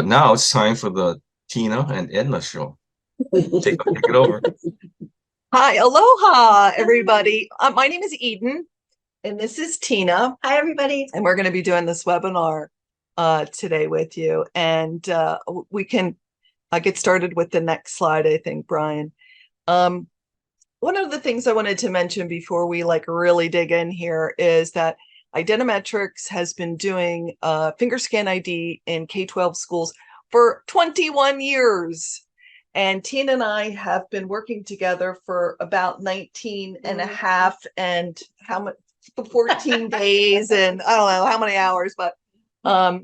But now it's time for the Tina and Edna show. Take it over. Hi, aloha, everybody. My name is Eden, and this is Tina. Hi, everybody. And we're going to be doing this webinar today with you. And we can get started with the next slide, I think, Brian. One of the things I wanted to mention before we really dig in here is that identiMetrics has been doing finger scan ID in K-12 schools for 21 years. And Tina and I have been working together for about 19 and a half and how much 14 days and I don't know how many hours, but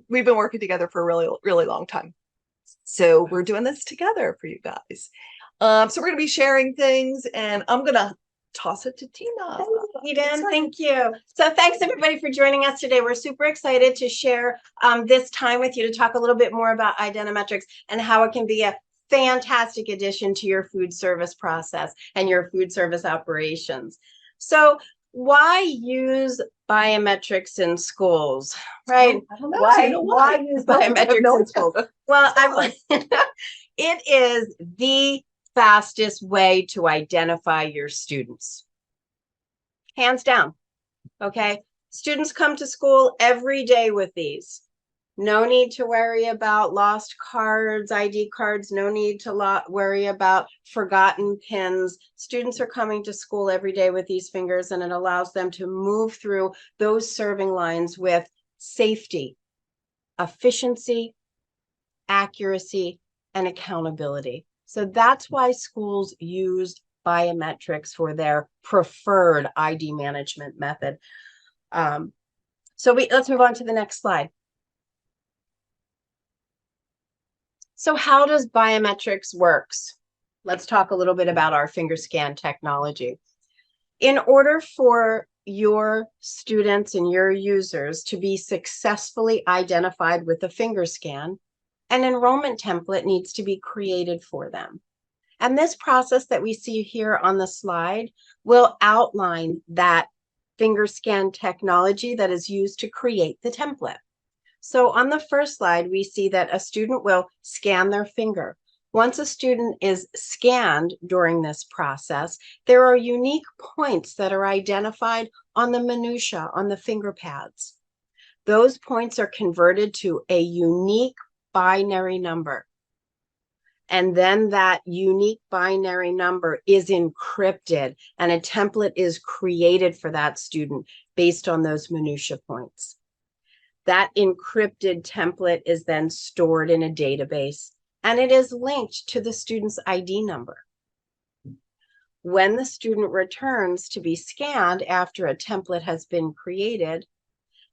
we've been working together for a really, really long time. So we're doing this together for you guys. So we're going to be sharing things, and I'm going to toss it to Tina. Eden, thank you. So thanks everybody for joining us today. We're super excited to share this time with you to talk a little bit more about identiMetrics and how it can be a fantastic addition to your food service process and your food service operations. So why use biometrics in schools, right? I don't know. Why use biometrics in schools? Well, it is the fastest way to identify your students. Hands down. Okay. Students come to school every day with these. No need to worry about lost cards, ID cards. No need to worry about forgotten pins. Students are coming to school every day with these fingers, and it allows them to move through those serving lines with safety, efficiency, accuracy, and accountability. So that's why schools use biometrics for their preferred ID management method. Let's move on to the next slide. So how does biometrics works? Let's talk a little bit about our finger scan technology. In order for your students and your users to be successfully identified with a finger scan, an enrollment template needs to be created for them. And this process that we see here on the slide will outline that finger scan technology that is used to create the template. So on the first slide, we see that a student will scan their finger. Once a student is scanned during this process, there are unique points that are identified on the minutia, on the finger pads. Those points are converted to a unique binary number. And then that unique binary number is encrypted, and a template is created for that student based on those minutia points. That encrypted template is then stored in a database, and it is linked to the student's ID number. When the student returns to be scanned after a template has been created,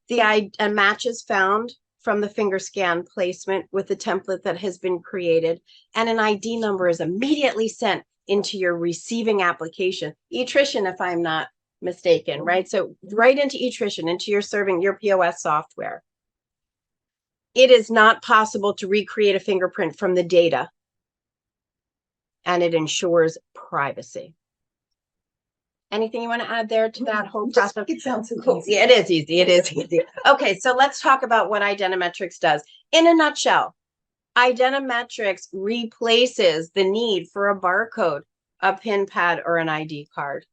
a match is found from the finger scan placement with the template that has been created, and an ID number is immediately sent into your receiving application, eTrition if I'm not mistaken, right? So right into eTrition, into your POS software. It is not possible to recreate a fingerprint from the data, and it ensures privacy. Anything you want to add there to that whole process? It sounds cool. easy. Yeah, it is easy. It is easy. Okay, so let's talk about what identiMetrics does. In a nutshell, identiMetrics replaces the need for a barcode, a pin pad, or an ID card.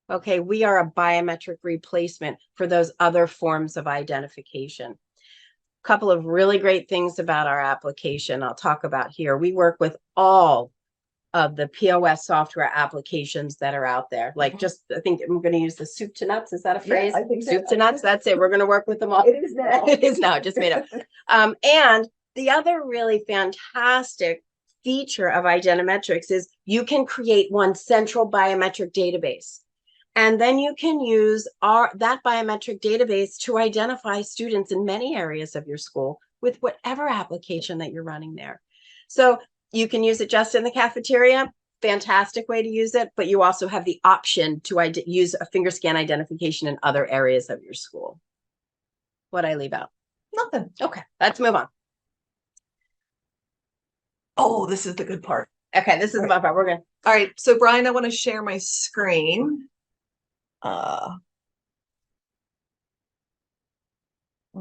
Okay, we are a biometric replacement for those other forms of identification. A couple of really great things about our application I'll talk about here. We work with all of the POS software applications that are out there. Like I think I'm going to use the soup to nuts. Is that a phrase? Yeah, I think soup to nuts. That's it. We're going to work with them all. It is now. It is now. Just made up. And the other really fantastic feature of identiMetrics is you can create one central biometric database. And then you can use that biometric database to identify students in many areas of your school with whatever application that you're running there. So you can use it just in the cafeteria. Fantastic way to use it. But you also have the option to use a finger scan identification in other areas of your school. What'd I leave out? Nothing. Okay, let's move on. Oh, this is the good part. Okay, this is the fun part. We're good. All right. So, Brian, I want to share my screen. I'm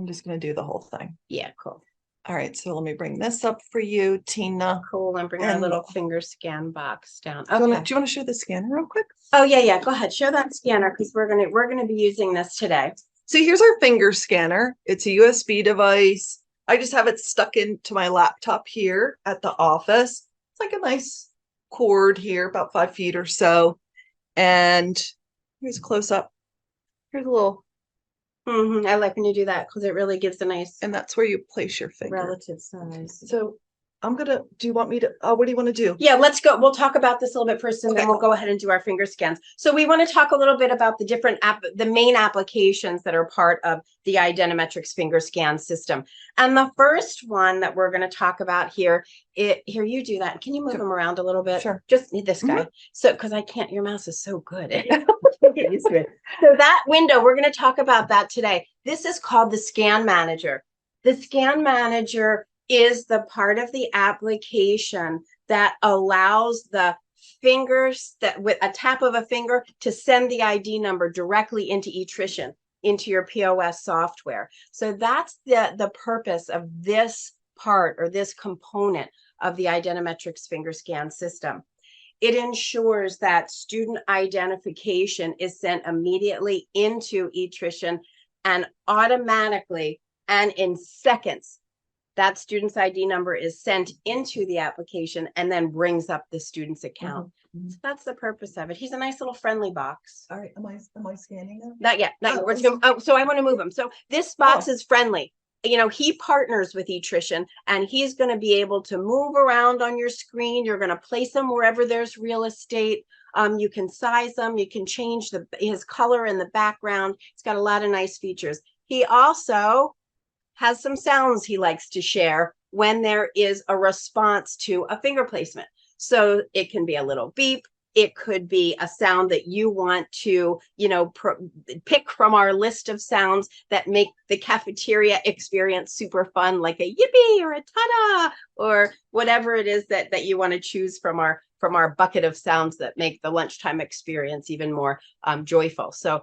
just going to do the whole thing. Yeah, cool. All right, so let me bring this up for you, Tina. Cool, and bring our And- little finger scan box down. Do you Okay. want to show the scanner real quick? Oh, yeah. Go ahead. Show that scanner because we're gonna be using this today. So here's our finger scanner. It's a USB device. I just have it stuck into my laptop here at the office. It's like a nice cord here, about 5 feet or so. And here's a close up. Here's a little, I like when you do that because it really gives a nice and that's where you place your finger. relative size. So do you want me to, what do you want to do? Yeah, let's go. We'll talk about this a little bit first, and Okay. then we'll go ahead and do our finger scans. So we want to talk a little bit about the different the main applications that are part of the identiMetrics finger scan system. And the first one that we're going to talk about here, here you do that. Can you move Sure. them around a little bit? Sure. Just need this guy. So, because I can't, your mouse is so good. Get used to it. So that window, we're going to talk about that today. This is called the Scan Manager. The Scan Manager is the part of the application that allows the fingers that with a tap of a finger to send the ID number directly into eTrition, into your POS software. So that's the purpose of this part or this component of the identiMetrics finger scan system. It ensures that student identification is sent immediately into eTrition and automatically and in seconds that student's ID number is sent into the application and then brings up the student's account. So that's the purpose of it. He's a nice little friendly box. All right, am I scanning now? Not yet. Not yet. Oh, So I want to move him. So this box is friendly. You know, he partners with eTrition and he's going to be able to move around on your screen. You're going to place him wherever there's real estate. You can size them. You can change his color in the background. It's got a lot of nice features. He also has some sounds he likes to share when there is a response to a finger placement. So it can be a little beep. It could be a sound that you want to, pick from our list of sounds that make the cafeteria experience super fun, like a yippee or a ta-da, or whatever it is that you want to choose from our bucket of sounds that make the lunchtime experience even more joyful. So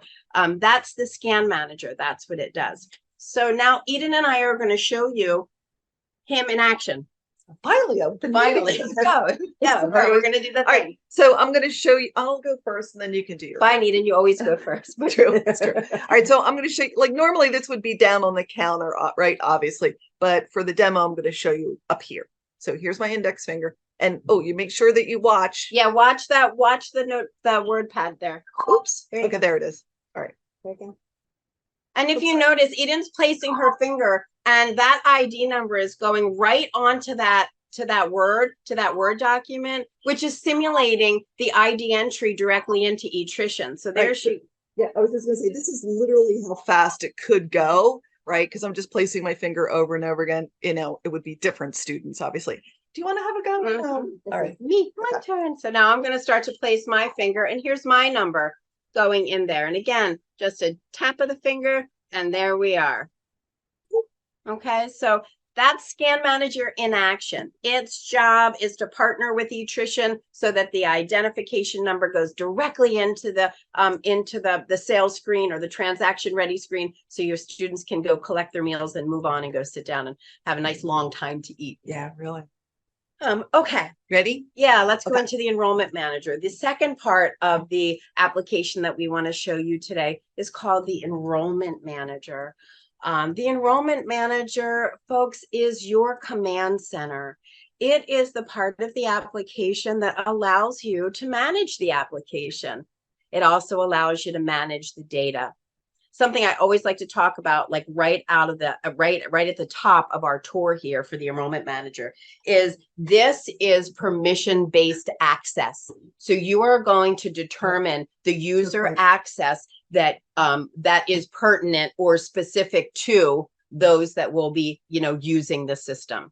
that's the Scan Manager. That's what it does. So now Eden and I are going to show you him in action. Finally, Finally. Yeah, we're going to do that. All right, so I'm going to show you. I'll go first, and then you can do your. Fine, Eden. You always go first. True, that's true. All right, so I'm going to show you. Like normally, this would be down on the counter, right? Obviously, but for the demo, I'm going to show you up here. So here's my index finger, and you make sure that you watch. Yeah, watch that. Watch the word pad there. Oops. Okay, there it is. All right. There you go. And if you notice, Eden's placing her finger and that ID number is going right onto that word document, which is simulating the ID entry directly into eTrition. So there she. Yeah, I was just gonna say this is literally how fast it could go, right? Because I'm just placing my finger over and over again. It would be different students, obviously. Do you want to have a go? No. All right. Me, my turn. So now I'm going to start to place my finger, and here's my number going in there. And again, just a tap of the finger, and there we are. Okay, so that's Scan Manager in action. Its job is to partner with eTrition so that the identification number goes directly into the sales screen or the transaction ready screen, so your students can go collect their meals and move on and go sit down and have a nice long time to eat. Yeah, really. Okay. Ready? Yeah, let's go Okay. into the Enrollment Manager. The second part of the application that we want to show you today is called the Enrollment Manager. The Enrollment Manager, folks, is your command center. It is the part of the application that allows you to manage the application. It also allows you to manage the data. Something I always like to talk about, like right out of the right at the top of our tour here for the Enrollment Manager, is this is permission-based access. So you are going to determine the user access that that is pertinent or specific to those that will be, using the system.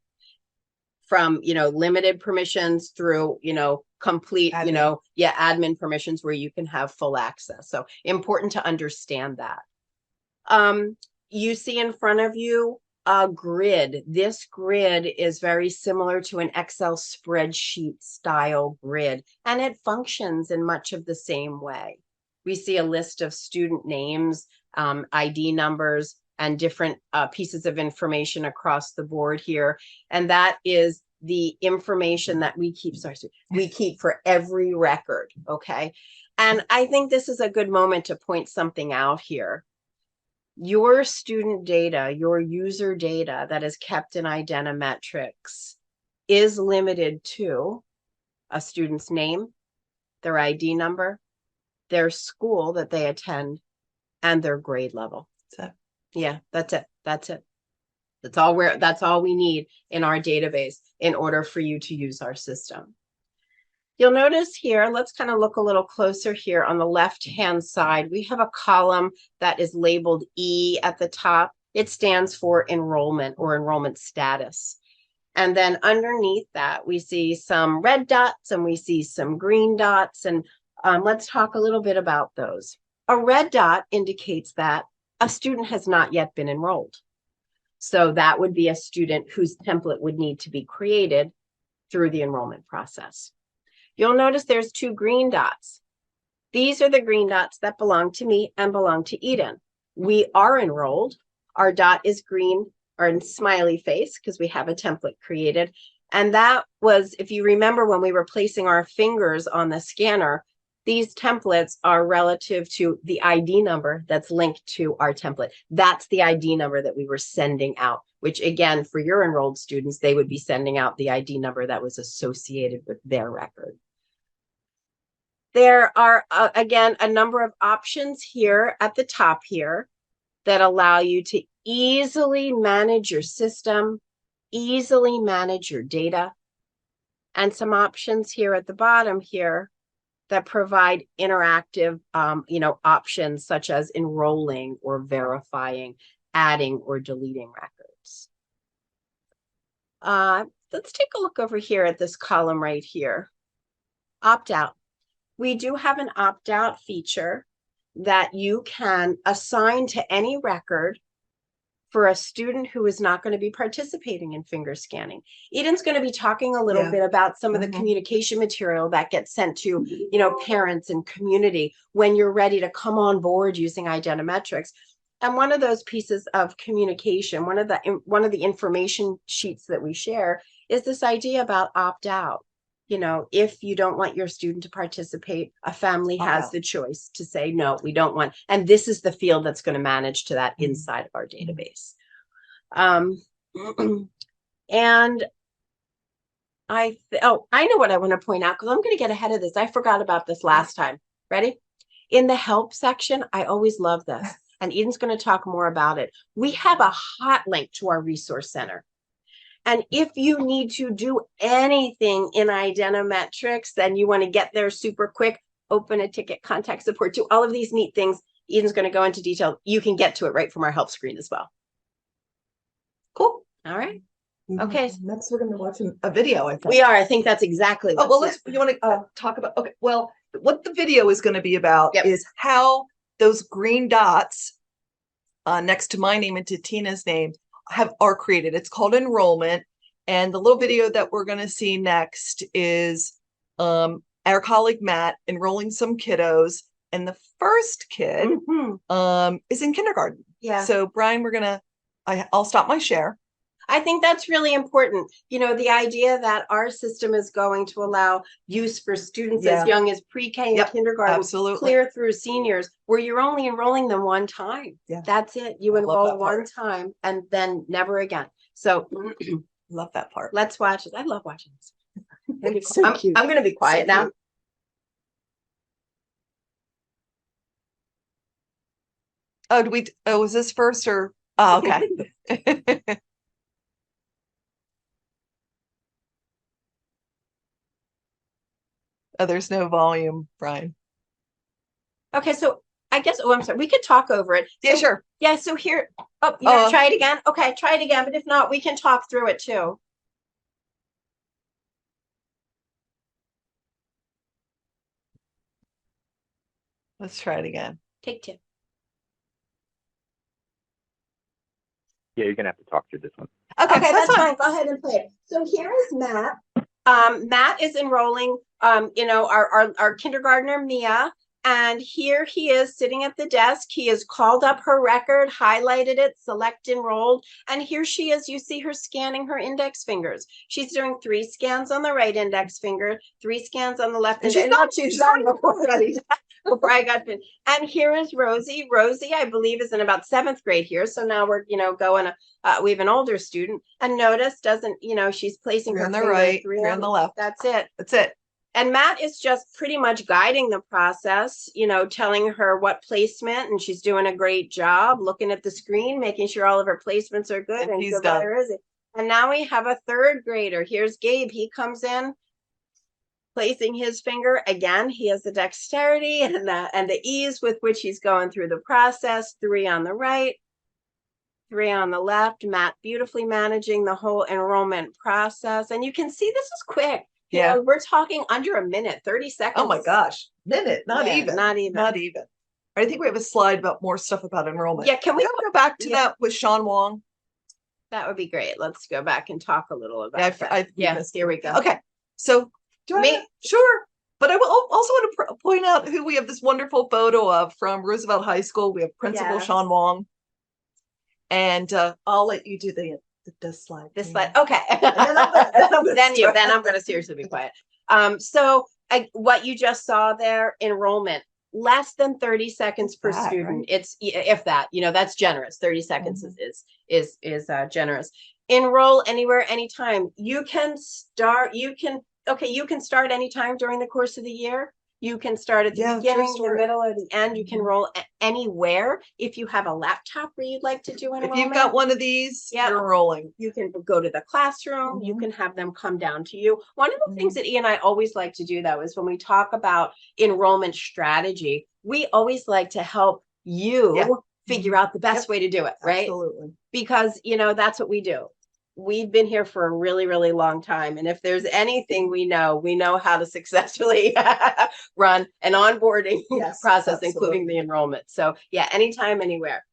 From, limited permissions through, complete, Admin. Admin permissions where you can have full access. So important to understand that. You see in front of you a grid. This grid is very similar to an Excel spreadsheet style grid, and it functions in much of the same way. We see a list of student names, ID numbers, and different pieces of information across the board here. And that is the information that we keep, we keep for every record, okay? And I think this is a good moment to point something out here. Your student data, your user data that is kept in identiMetrics is limited to a student's name, their ID number, their school that they attend, and their grade level. So, yeah, that's it. That's it. That's all we need in our database in order for you to use our system. You'll notice here, let's kind of look a little closer here on the left-hand side. We have a column that is labeled E at the top. It stands for enrollment or enrollment status. And then underneath that, we see some red dots and we see some green dots. And let's talk a little bit about those. A red dot indicates that a student has not yet been enrolled. So that would be a student whose template would need to be created through the enrollment process. You'll notice there's 2 green dots. These are the green dots that belong to me and belong to Eden. We are enrolled. Our dot is green or in smiley face because we have a template created. And that was, if you remember when we were placing our fingers on the scanner, these templates are relative to the ID number that's linked to our template. That's the ID number that we were sending out, which again, for your enrolled students, they would be sending out the ID number that was associated with their record. There are, again, a number of options here at the top here that allow you to easily manage your system, easily manage your data, and some options here at the bottom here that provide interactive, options such as enrolling or verifying, adding or deleting records. Let's take a look over here at this column right here. Opt out. We do have an opt out feature that you can assign to any record for a student who is not going to be participating in finger scanning. Eden's going to be talking a little bit about some of the communication material that gets sent to, parents and community when you're ready to come on board using identiMetrics. And one of those pieces of communication, one of the information sheets that we share is this idea about opt out. If you don't want your student to participate, a family has the choice to say, no, we don't want, and this is the field that's going to manage to that inside of our database. And I know what I want to point out because I'm going to get ahead of this. I forgot about this last time. Ready? In the help section, I always love this. And Eden's going to talk more about it. We have a hot link to our resource center. And if you need to do anything in identiMetrics, then you want to get there super quick, open a ticket, contact support, do all of these neat things. Eden's going to go into detail. You can get to it right from our help screen as well. Cool. All right. Okay. Next, we're going to watch a video. I think we are. I think that's exactly. Oh, well, you want to talk about? Okay. Well, what the video is going to be about is how those green dots next to my name and to Tina's name are created. It's called enrollment. And the little video that we're going to see next is our colleague Matt enrolling some kiddos. And the first kid is in kindergarten. Yeah. So Brian, I'll stop my share. I think that's really important. The idea that our system is going to allow use for students as young as pre-K and kindergarten, clear through seniors, where you're only enrolling them one time. Yeah. That's it. You enroll one time and then never again. So love that part. Let's watch it. I love watching this. It's so cute. I'm going to be quiet now. Was this first or? Oh, okay. Oh, there's no volume, Brian. Okay, so I guess, I'm sorry, we could talk over it. Yeah, sure. Yeah, so here, you want to try it again? Okay, try it again, but if not, we can talk through it too. Let's try it again. Take 2. Yeah, you're going to have to talk through this one. Okay, that's fine. Go ahead and play it. So here is Matt. Matt is enrolling, our kindergartner, Mia, And here he is sitting at the desk. He has called up her record, highlighted it, select enrolled. And here she is. You see her scanning her index fingers. She's doing 3 scans on the right index finger, 3 scans on the left. And she's not before I got finished. And here is Rosie. Rosie, I believe, is in about 7th grade here. So now we're, going, we have an older student. And notice doesn't, she's placing 3 her on the finger, right, 3 3 on the left. That's it. That's it. And Matt is just pretty much guiding the process, telling her what placement, and she's doing a great job looking at the screen, making sure all of her placements are good. And he's good done. letter is it. And now we have a 3rd grader. Here's Gabe. He comes in, placing his finger. Again, he has the dexterity and the ease with which he's going through the process. 3 on the right, 3 on the left. Matt beautifully managing the whole enrollment process. And you can see this is quick. Yeah. We're talking under a minute, 30 seconds. Oh my gosh. Minute, not Yeah, even. not even. Not even. I think we have a slide about more stuff about enrollment. Yeah, can we go back to that with Sean Wong? That would be great. Let's go back and talk a little about that. Yes, here we go. Okay. So do I Me? Sure. But I will also want to point out who we have this wonderful photo of from Roosevelt High School. We have Principal Yes. Sean Wong. And I'll let you do the slide. This slide. Okay. then I'm going to seriously be quiet. So what you just saw there, enrollment, less than 30 seconds per student. Right? It's if that, that's generous. 30 seconds is generous. Enroll anywhere, anytime. You can start anytime during the course of the year. You can start at the beginning, the middle, or the end. You can roll anywhere. If you have a laptop where you'd like to do enrollment. If you've got one of these, you're enrolling. You can go to the classroom. You can have them come down to you. One of the things that E and I always like to do, though, is when we talk about enrollment strategy, we always like to help you figure out the best way to do it, right? Absolutely. Because, that's what we do. We've been here for a really, really long time. And if there's anything we know how to successfully run an onboarding process, including the enrollment. So anytime, anywhere.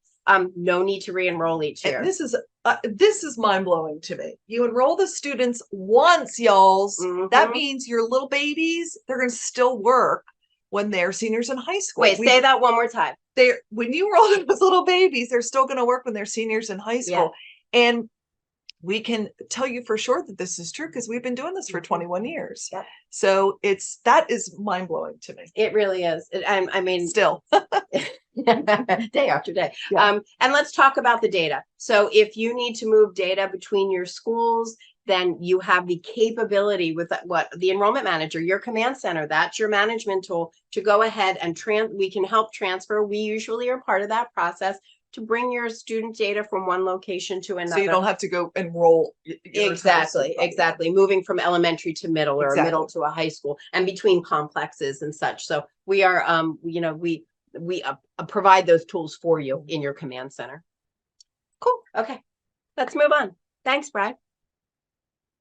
No need to re-enroll each year. And this is mind-blowing to me. You enroll the students once, y'alls. That means your little babies, they're going to still work when they're seniors in high school. Wait, say that one more time. When you enroll them as little babies, they're still going to work when they're seniors in high school. And we can tell you for sure that this is true because we've been doing this for 21 years. So that is mind-blowing to me. It really is. I mean, still day after day. And let's talk about the data. So if you need to move data between your schools, then you have the capability with the enrollment manager, your command center, that's your management tool to go ahead and we can help transfer. We usually are part of that process to bring your student data from one location to another. So you don't have to go enroll. Exactly. Moving from elementary to middle or middle to a high school and between complexes and such. So we are, we provide those tools for you in your command center. Cool. Okay. Let's move on. Thanks, Brad,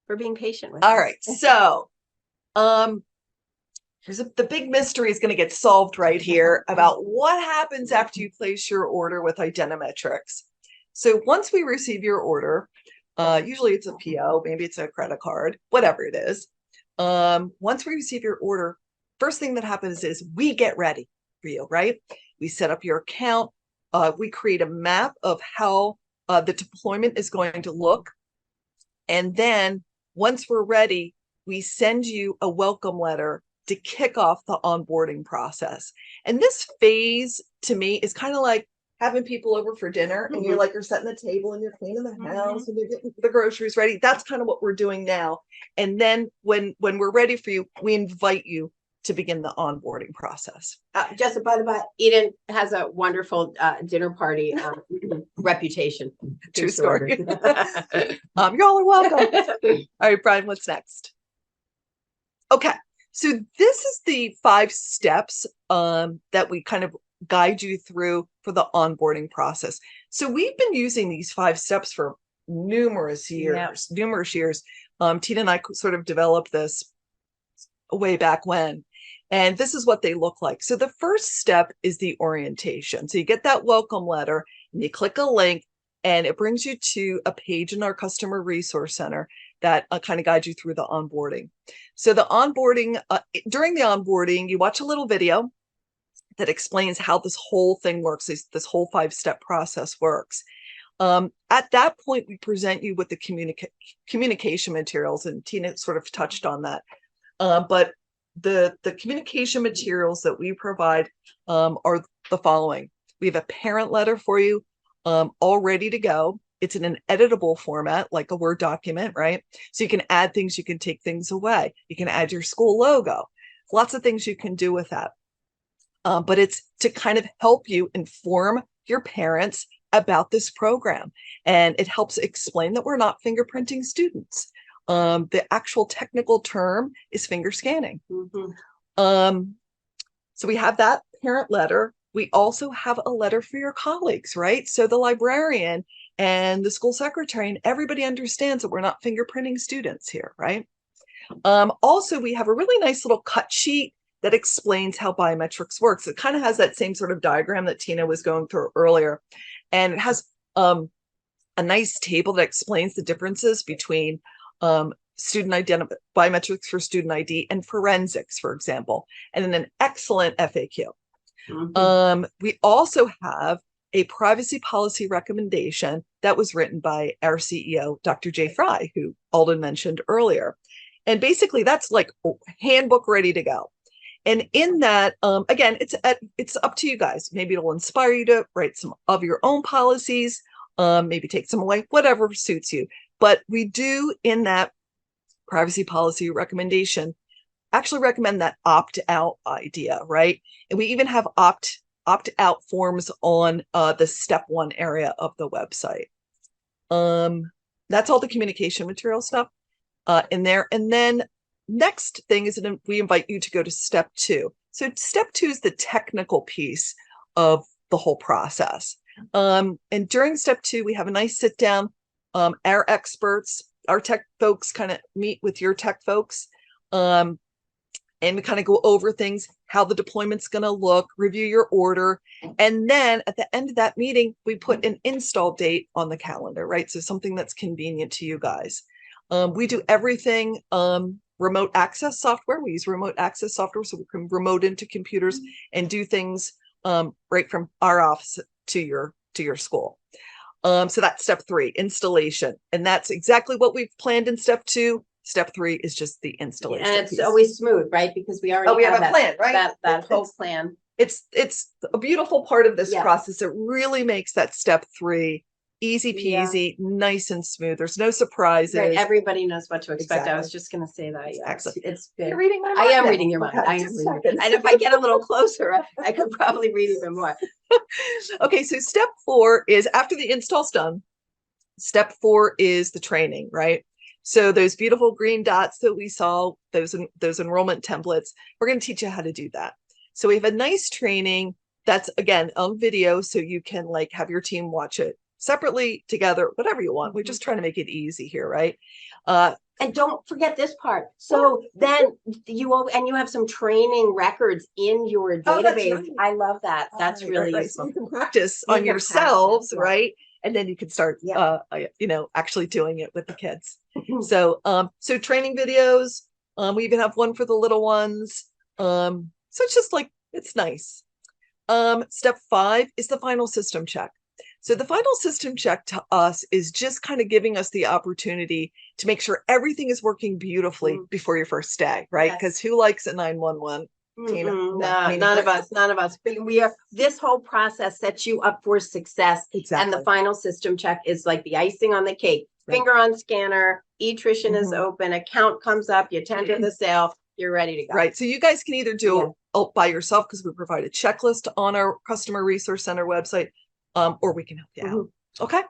for being patient with us. All right. So, the big mystery is going to get solved right here about what happens after you place your order with identiMetrics. So once we receive your order, usually it's a PO, maybe it's a credit card, whatever it is. Once we receive your order, first thing that happens is we get ready for you, right? We set up your account. We create a map of how the deployment is going to look. And then once we're ready, we send you a welcome letter to kick off the onboarding process. And this phase to me is kind of like having people over for dinner and you're setting the table and you're cleaning the house and you're getting the groceries ready. That's kind of what we're doing now. And then when we're ready for you, we invite you to begin the onboarding process. Just by the way, Eden has a wonderful dinner party reputation. True story. Y'all are welcome. All right, Brian, what's next? Okay. So this is the 5 steps that we kind of guide you through for the onboarding process. So we've been using these 5 steps for numerous years. Tina and I sort of developed this way back when, and this is what they look like. So the first step is the orientation. So you get that welcome letter and you click a link and it brings you to a page in our customer resource center that kind of guides you through the onboarding. So the onboarding, during the onboarding, you watch a little video that explains how this whole thing works, this whole 5-step process works. At that point, we present you with the communication materials, and Tina sort of touched on that. But the communication materials that we provide are the following. We have a parent letter for you all ready to go. It's in an editable format, like a Word document, right? So you can add things, you can take things away. You can add your school logo. Lots of things you can do with that. But it's to kind of help you inform your parents about this program. And it helps explain that we're not fingerprinting students. The actual technical term is finger scanning. So we have that parent letter. We also have a letter for your colleagues, right? So the librarian and the school secretary and everybody understands that we're not fingerprinting students here, right? Also, we have a really nice little cut sheet that explains how biometrics works. It kind of has that same sort of diagram that Tina was going through earlier. And it has a nice table that explains the differences between biometrics for student ID and forensics, for example, and then an excellent FAQ. We also have a privacy policy recommendation that was written by our CEO, Dr. Jay Fry, who Alden mentioned earlier. And basically that's like a handbook ready to go. And in that, again, it's up to you guys. Maybe it'll inspire you to write some of your own policies, maybe take some away, whatever suits you. But we do, in that privacy policy recommendation, actually recommend that opt-out idea, right? And we even have opt-out forms on the step 1 area of the website. That's all the communication material stuff in there. And then next thing is that we invite you to go to step 2. So step 2 is the technical piece of the whole process. And during step 2, we have a nice sit down. Our experts, our tech folks kind of meet with your tech folks. And we kind of go over things, how the deployment's going to look, review your order. And then at the end of that meeting, we put an install date on the calendar, right? So something that's convenient to you guys. We do everything remote access software. We use remote access software so we can remote into computers and do things right from our office to your school. So that's step 3, installation. And that's exactly what we've planned in step 2. Step 3 is just the installation. And it's always smooth, right? Because we already have a plan, right? That whole plan. It's a beautiful part of this process. It really makes that step 3 easy peasy, nice and smooth. There's no surprises. Right. Everybody knows what to expect. Exactly. I was just going to say that. Yeah, it's good. You're reading my mind. I am now. reading your mind. Okay, I am reading. And if I get a little closer, I could probably read even more. Okay, so step 4 is after the install's done. Step 4 is the training, right? So those beautiful green dots that we saw, those enrollment templates, we're going to teach you how to do that. So we have a nice training that's, again, on video, so you can like have your team watch it separately, together, whatever you want. We're just trying to make it easy here, right? And don't forget this part. So then you have some training records in your database. Right. I love that. That's really right. useful. So you can practice on yourselves, right? And then you can start, actually doing it with the kids. So training videos. We even have one for the little ones. So it's just like, it's nice. Step 5 is the final system check. So the final system check to us is just kind of giving us the opportunity to make sure everything is working beautifully before your first day, right? Because who likes a 911? Tina? No, none of us. But this whole process sets you up for success. Exactly. And the final system check is like the icing on the cake. Right. Finger on scanner, e-tuition is open, account comes up, you tender the sale, you're ready to go. Right. So you guys can either do it by yourself because we provide a checklist on our Customer Resource Center website, or we can help you out. Okay.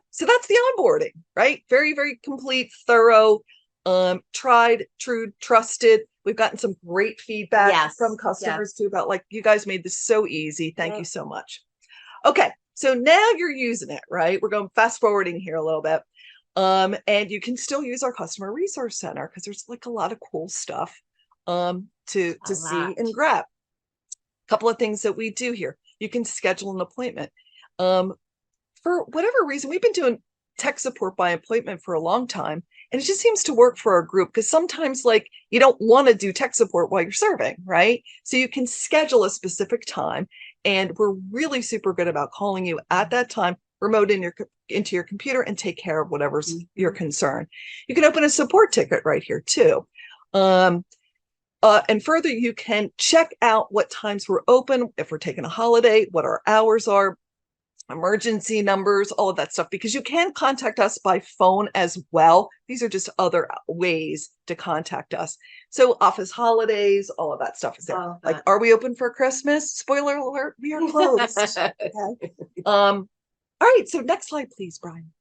So that's the onboarding, right? Very, very complete, thorough, tried, true, trusted. We've gotten some great feedback from customers too about like, you guys made this so easy. Thank you so much. Okay. So now you're using it, right? We're going fast forwarding here a little bit. And you can still use our Customer Resource Center because there's like a lot of cool stuff to see and grab. A couple of things that we do here. You can schedule an appointment. For whatever reason, we've been doing tech support by appointment for a long time. And it just seems to work for our group because sometimes like you don't want to do tech support while you're serving, right? So you can schedule a specific time, and we're really super good about calling you at that time, remote into your computer, and take care of whatever's your concern. You can open a support ticket right here too. And further, you can check out what times we're open, if we're taking a holiday, what our hours are, emergency numbers, all of that stuff, because you can contact us by phone as well. These are just other ways to contact us. So office holidays, all of that stuff is there. Like, are we open for Christmas? Spoiler alert, we are closed. Okay. All right, so next slide, please, Brian.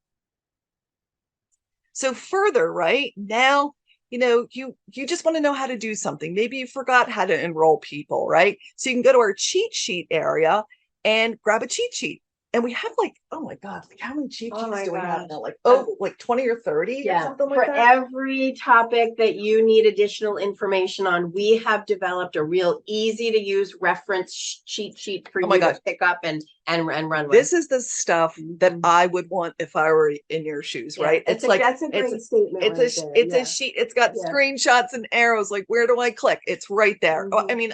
So further, right now, you just want to know how to do something. Maybe you forgot how to enroll people, right? So you can go to our cheat sheet area and grab a cheat sheet. And we have like, oh my God, like how many cheat sheets do we have now? Like 20 or 30 or something like that? For every topic that you need additional information on, we have developed a real easy to use reference cheat sheet for you to pick up and run with. This is the stuff that I would want if I were in your shoes, right? It's like that's a great statement. It's a sheet. It's got screenshots and arrows. Like, where do I click? It's right there. I mean,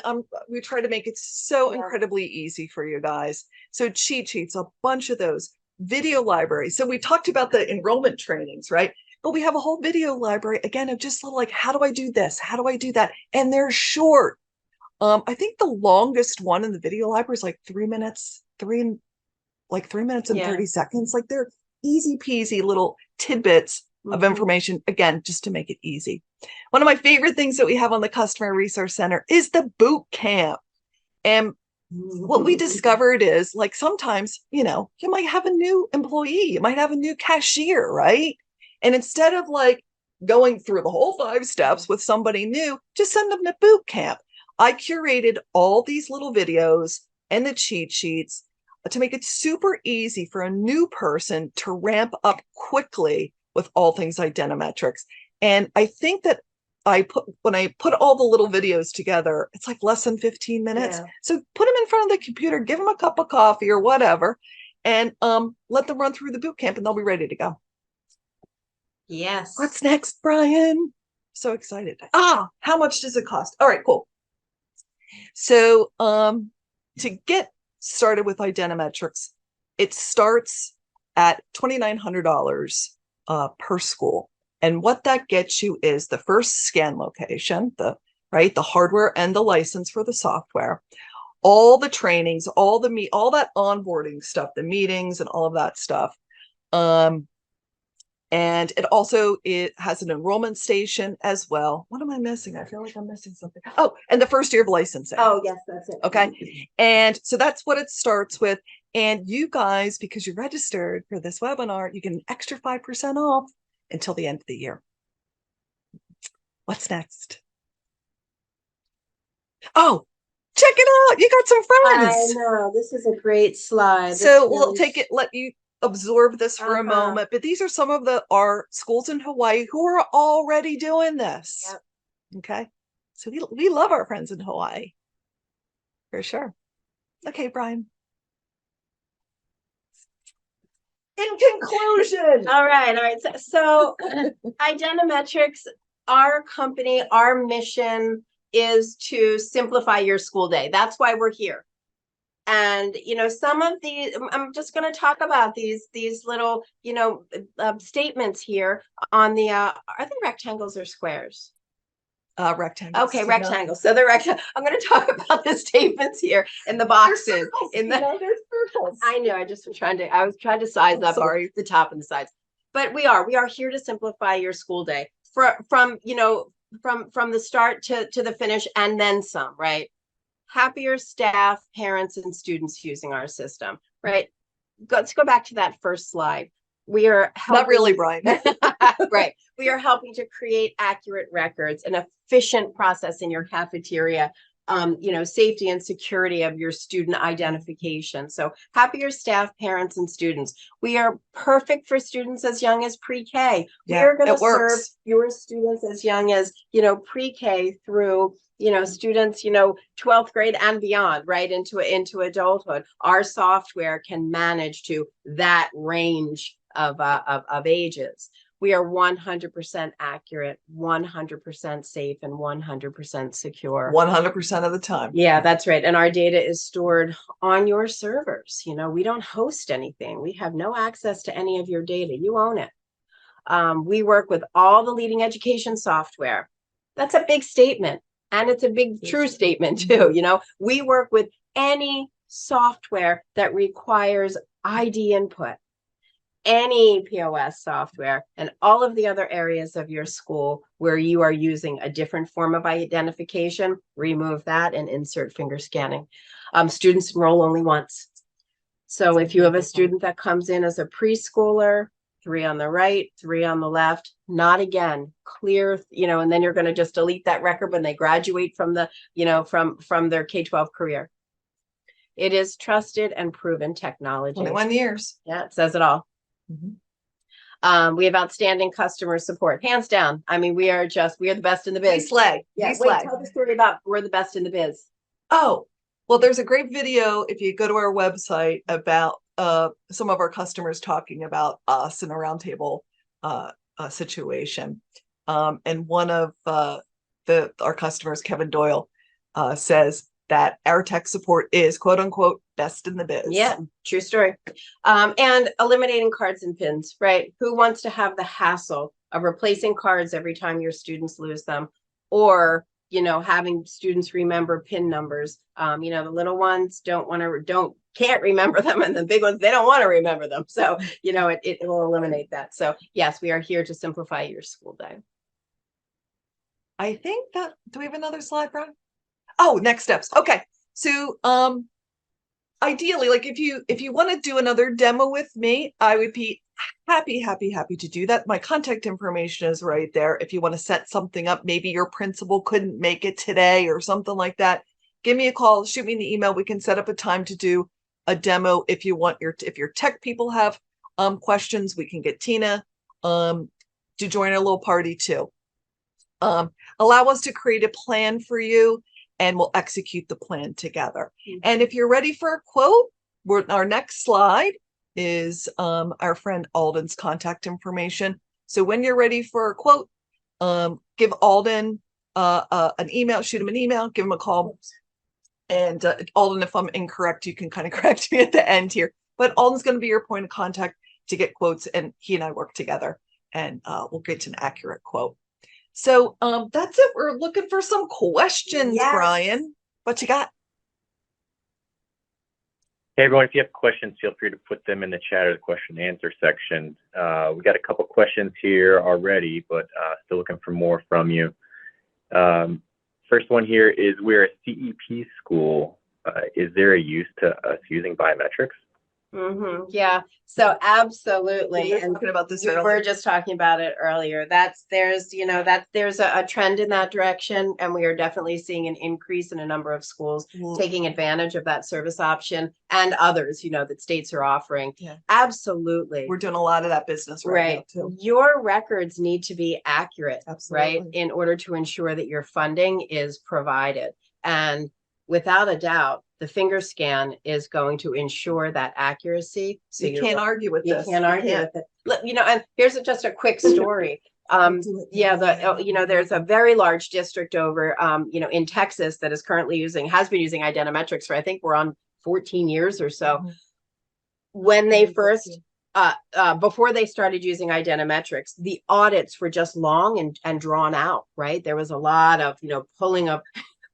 we try to make it so incredibly easy for you guys. So cheat sheets, a bunch of those. Video library. So we talked about the enrollment trainings, right? But we have a whole video library again of just like, how do I do this? How do I do that? And they're short. I think the longest one in the video library is like 3 minutes, 3 minutes and 30 seconds. Like, they're easy peasy little tidbits of information, again, just to make it easy. One of my favorite things that we have on the Customer Resource Center is the boot camp. And what we discovered is, like, sometimes, you might have a new employee, you might have a new cashier, right? And instead of like going through the whole 5 steps with somebody new, just send them to boot camp. I curated all these little videos and the cheat sheets to make it super easy for a new person to ramp up quickly with all things identimetrics. And I think that when I put all the little videos together, it's like less than 15 minutes. So put them in front of the computer, give them a cup of coffee or whatever, and let them run through the boot camp, and they'll be ready to go. Yes. What's next, Brian? So excited. How much does it cost? All right, cool. So to get started with identimetrics, it starts at $2,900 per school. And what that gets you is the first scan location, the hardware and the license for the software, all the trainings, all that onboarding stuff, the meetings and all of that stuff. And it has an enrollment station as well. What am I missing? I feel like I'm missing something. Oh, and the first year of licensing. Oh, yes, that's it. Okay. And so that's what it starts with. And you guys, because you're registered for this webinar, you get an extra 5% off until the end of the year. What's next? Oh, check it out. You got some friends. I know. This is a great slide. So we'll let you absorb this for a moment. But these are some of our schools in Hawaii who are already doing this. Yep. Okay. So we love our friends in Hawaii. For sure. Okay, Brian. In conclusion. All right. So identimetrics, our company, our mission is to simplify your school day. That's why we're here. And, some of these, I'm just going to talk about these little, statements here on the, are they rectangles or squares? Rectangles. Okay, rectangles. So the rectangle. I'm going to talk about the statements here in the boxes. There's circles. I know. I was trying to size up the top and the sides. But we are here to simplify your school day from the start to the finish, and then some, right? Happier staff, parents, and students using our system, right? Let's go back to that first slide. We are helping, not really, Brian. Right. We are helping to create accurate records, an efficient process in your cafeteria, safety and security of your student identification. So happier staff, parents, and students. We are perfect for students as young as pre-K. We are going to serve your students as young as, pre-K through, students, 12th grade and beyond, right, into adulthood. Our software can manage to that range of ages. we are 100% accurate, 100% safe, and 100% secure. 100% of the time. Yeah, that's right. And our data is stored on your servers. You know, we don't host anything. We have no access to any of your data. You own it. We work with all the leading education software. That's a big statement. And it's a big true statement too. You know, we work with any software that requires ID input, any POS software, and all of the other areas of your school where you are using a different form of identification, remove that and insert finger scanning. Students enroll only once. So if you have a student that comes in as a preschooler, 3 on the right, 3 on the left, not again, clear, you know, and then you're going to just delete that record when they graduate from the, you know, from their K-12 career. It is trusted and proven technology. 21 years. Yeah, it says it all. Mm-hmm. We have outstanding customer support, hands down. I mean, we are the best in the biz. Slay. Yeah, wait, Slay. tell the story about we're the best in the biz. Oh, well, there's a great video if you go to our website about some of our customers talking about us in a roundtable situation. And one of our customers, Kevin Doyle, says that our tech support is quote unquote best in the biz. Yeah, true story. And eliminating cards and pins, right? Who wants to have the hassle of replacing cards every time your students lose them, or, you know, having students remember pin numbers? You know, the little ones can't remember them, and the big ones, they don't want to remember them. So, you know, it will eliminate that. So yes, we are here to simplify your school day. I think that, do we have another slide, Brian? Oh, next steps. Okay. So ideally, like if you want to do another demo with me, I would be happy to do that. My contact information is right there. If you want to set something up, maybe your principal couldn't make it today or something like that, give me a call, shoot me an email. We can set up a time to do a demo. If you want if your tech people have questions, we can get Tina to join our little party too. Allow us to create a plan for you, and we'll execute the plan together. Mm-hmm. And if you're ready for a quote, our next slide is our friend Alden's contact information. So when you're ready for a quote, give Alden an email, shoot him an email, give him a call. And Alden, if I'm incorrect, you can kind of correct me at the end here. But Alden's going to be your point of contact to get quotes, and he and I work together, and we'll get to an accurate quote. So that's it. We're looking for some questions, yes. Brian. What you got? Hey, everyone, if you have questions, feel free to put them in the chat or the question and answer section. We got a couple questions here already, but still looking for more from you. First one here is, we're a CEP school. Is there a use to us using biometrics? Mm-hmm. Yeah, so absolutely. We were talking about this earlier. We were just talking about it earlier. There's a trend in that direction, and we are definitely seeing an increase in a number of schools taking advantage of that service option, and others, you know, that states are offering. Yeah. Absolutely. We're doing a lot of that business right now too. Your records need to be accurate, absolutely, right, in order to ensure that your funding is provided. And without a doubt, the finger scan is going to ensure that accuracy. So you can't argue with this. You can't argue with it. You know, and here's just a quick story. There's a very large district over, in Texas that is currently has been using identimetrics for, I think we're on 14 years or so. Mm-hmm. When they first, before they started using identimetrics, the audits were just long and drawn out, right? There was a lot of, pulling up.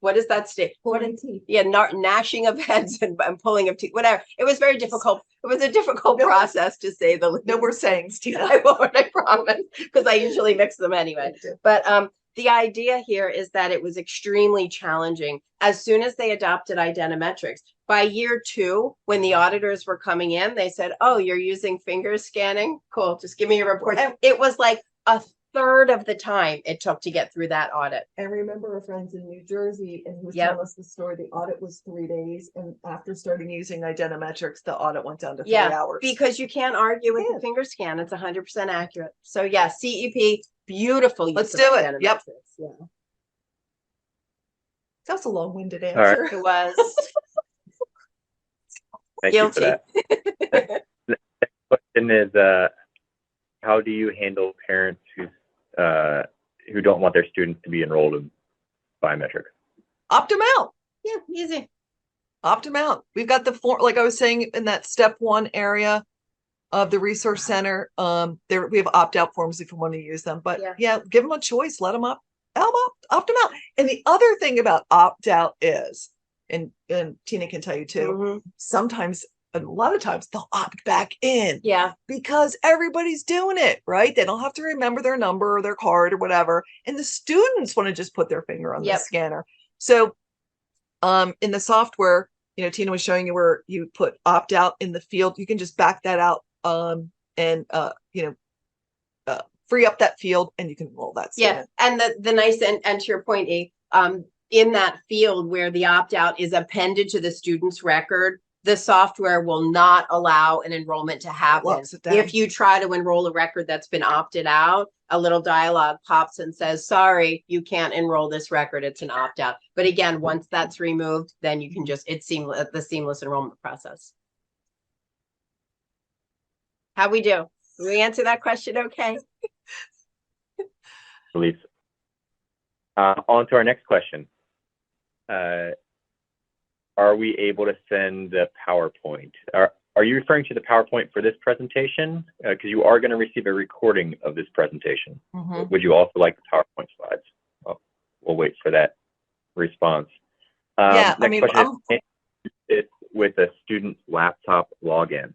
What is that state? Teeth. Yeah, gnashing of heads and pulling of teeth, whatever. It was very difficult. It was a difficult process, to say the least. No more sayings, Tina. I won't, I promise, because I usually mix them anyway. But the idea here is that it was extremely challenging. As soon as they adopted identimetrics, by year 2, when the auditors were coming in, they said, "Oh, you're using finger scanning? Cool, just give me a report." And it was like a third of the time it took to get through that audit. And remember our friends in New Jersey, and who was telling us the story, the audit was 3 days, and after starting using identimetrics, the audit went down to 3 hours. Because you can't argue with the finger scan. It's 100% accurate. So yeah, CEP, beautiful use. Let's do it. Yep. Yeah. That was a long-winded answer. Right. It was. Thank Guilty. you for that. Next question is, how do you handle parents who don't want their students to be enrolled in biometrics? Opt them out. Yeah, easy. Opt them out. We've got the form, like I was saying, in that step 1 area of the resource center. There we have opt-out forms if you want to use them. But yeah, give them a choice. Let them opt them out. And the other thing about opt-out is, and Tina can tell you too, sometimes, a lot of times, they'll opt back in. Yeah. Because everybody's doing it, right? They don't have to remember their number or their card or whatever. And the students want to just put their finger on the scanner. So in the software, Tina was showing you where you put opt out in the field. You can just back that out and free up that field, and you can enroll that student. Yeah, and the nice, and to your point, in that field where the opt out is appended to the student's record, the software will not allow an enrollment to happen. If you try to enroll a record that's been opted out, a little dialogue pops and says, sorry, you can't enroll this record. It's an opt out. But again, once that's removed, then you can just, it's seamless, the seamless enrollment process. How we do? Did we answer that question okay? Believe so. On to our next question. Are we able to send the PowerPoint? Are you referring to the PowerPoint for this presentation? Because you are going to receive a recording of this presentation. Would you also like the PowerPoint slides? Well, we'll wait for that response. Yeah, next question is with a student's laptop login.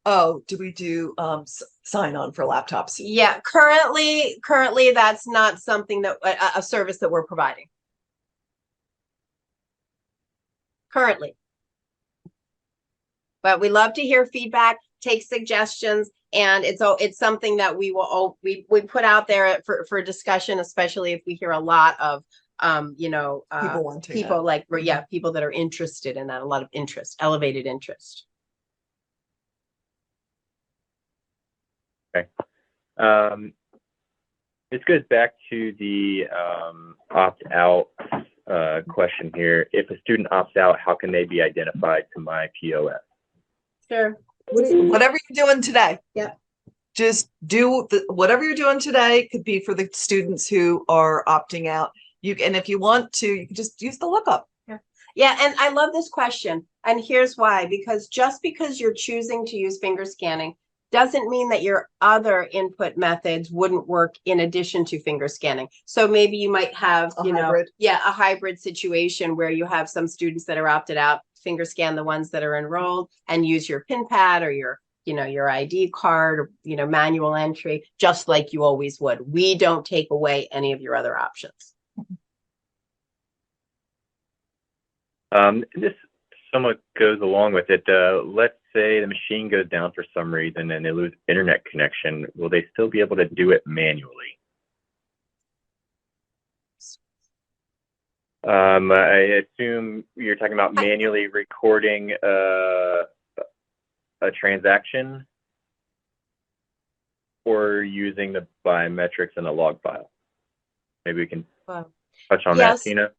Oh, do we do sign on for laptops? Yeah, currently that's not something that a service that we're providing. Currently. But we love to hear feedback, take suggestions, and it's something that we will we put out there for discussion, especially if we hear a lot of people like people that are interested in that, a lot of interest, elevated interest. Okay. This goes back to the opt-out question here. If a student opts out, how can they be identified to my POS? Sure. Whatever you're doing today. Yeah. Just do whatever you're doing today. Could be for the students who are opting out. And if you want to, you can just use the lookup. Yeah, and I love this question. And here's why, because just because you're choosing to use finger scanning doesn't mean that your other input methods wouldn't work in addition to finger scanning. So maybe you might have, a hybrid situation where you have some students that are opted out, finger scan the ones that are enrolled, and use your pin pad or your ID card or, manual entry, just like you always would. We don't take away any of your other options. This somewhat goes along with it. Let's say the machine goes down for some reason and they lose internet connection. Will they still be able to do it manually? I assume you're talking about manually recording a transaction or using the biometrics in a log file. Maybe we can touch on that, Tina.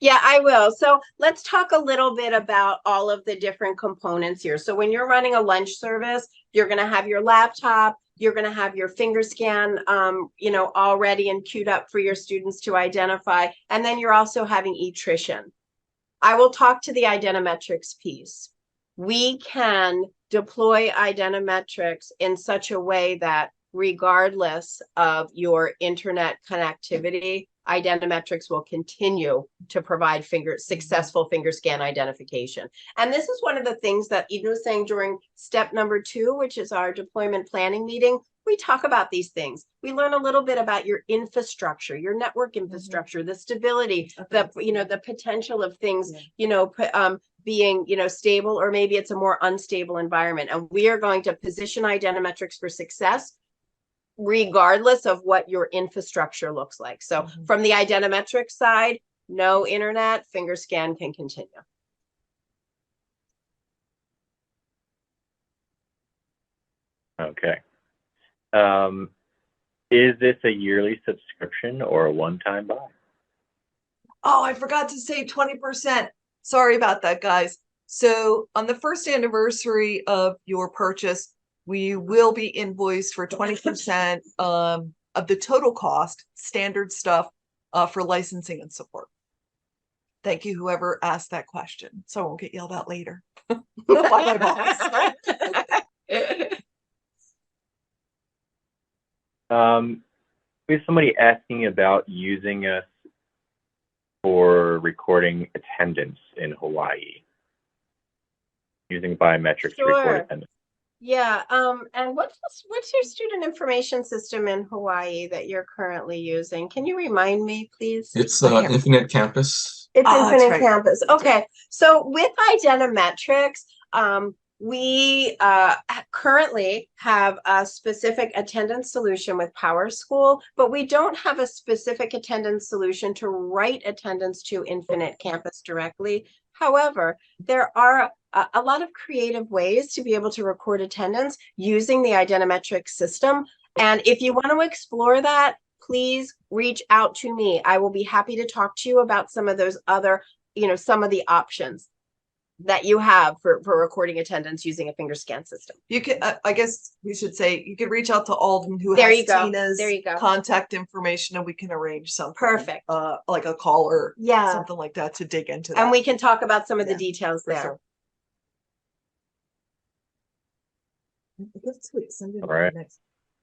Yeah, I will. So let's talk a little bit about all of the different components here. So when you're running a lunch service, you're going to have your laptop, you're going to have your finger scan, all ready and queued up for your students to identify. And then you're also having eTrition. I will talk to the identiMetrics piece. We can deploy identiMetrics in such a way that regardless of your internet connectivity, identiMetrics will continue to provide successful finger scan identification. And this is one of the things that Eden was saying during step number 2, which is our deployment planning meeting. We talk about these things. We learn a little bit about your infrastructure, your network infrastructure, the stability, the potential of things, being, stable, or maybe it's a more unstable environment. And we are going to position identiMetrics for success regardless of what your infrastructure looks like. So from the identiMetrics side, no internet, finger scan can continue. Okay. Is this a yearly subscription or a one-time buy? Oh, I forgot to say 20%. Sorry about that, guys. So on the first anniversary of your purchase, we will be invoiced for 20% of the total cost, standard stuff, for licensing and support. Thank you, whoever asked that question, so I won't get yelled at later by my boss. We have somebody asking about using us for recording attendance in Hawaii. Using biometrics to record Sure. attendance. Yeah, and what's your student information system in Hawaii that you're currently using? Can you remind me, please? It's I can't- Infinite Campus. It's that's Infinite right. Campus. Okay, so with identiMetrics, we currently have a specific attendance solution with PowerSchool, but we don't have a specific attendance solution to write attendance to Infinite Campus directly. However, there are a lot of creative ways to be able to record attendance using the identiMetrics system. And if you want to explore that, please reach out to me. I will be happy to talk to you about some of those other, some of the options that you have for recording attendance using a finger scan system. You can, I guess we should say, you could reach out to Alden, who There has you go. Tina's There you go. contact information, and we can arrange something. Perfect. Like a call or Yeah. something like that to dig into that. And we can talk about some of the Yeah, details for there. sure. All right.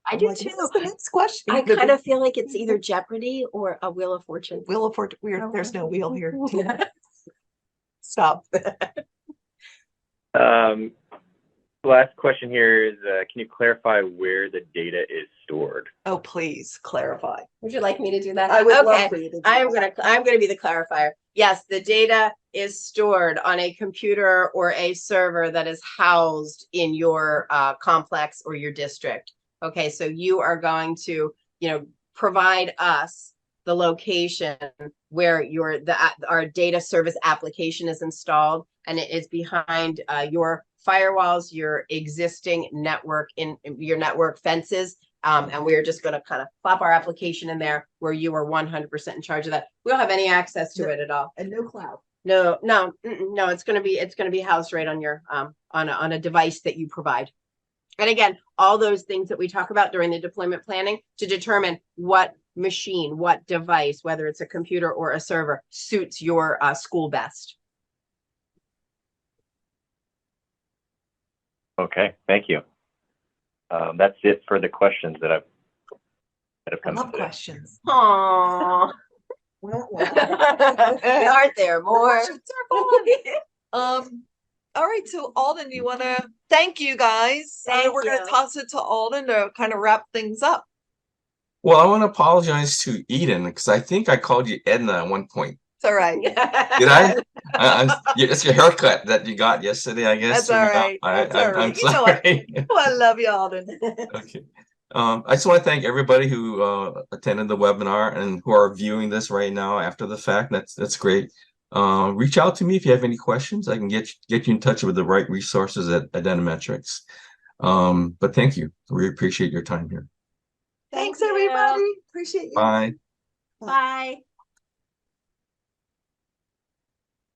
I I'm do like, too. what's the next question? I kind of feel like it's either Jeopardy or a Wheel of Fortune. Wheel of Fortune. There's no wheel here. Stop. Last question here is, can you clarify where the data is stored? Oh, please clarify. Would you like me to do that? I would Okay. love for you to do I'm that. gonna be the clarifier. Yes, the data is stored on a computer or a server that is housed in your complex or your district. Okay, so you are going to, provide us the location where our data service application is installed, and it is behind your firewalls, your existing network in your network fences. And we're just going to kind of plop our application in there where you are 100% in charge of that. We don't have any access to it at all. And no cloud. No, it's going to be housed right on your on a device that you provide. And again, all those things that we talk about during the deployment planning to determine what machine, what device, whether it's a computer or a server, suits your school best. Okay, thank you. That's it for the questions that have I come love today. questions. Aww. Aren't there more? All right, so Alden, you want to thank you guys? We're going to you. toss it to Alden to kind of wrap things up. Well, I want to apologize to Eden because I think I called you Edna at one point. It's all right. Did I? It's your haircut that you got yesterday, I guess. That's all right. That's all right. I'm You know what? sorry. Oh, I love you, Alden. Okay. I just want to thank everybody who attended the webinar and who are viewing this right now after the fact. That's great. Reach out to me if you have any questions. I can get you in touch with the right resources at identiMetrics. But thank you. We appreciate your time here. Thanks, Thank you. everybody. Appreciate you. Bye. Bye.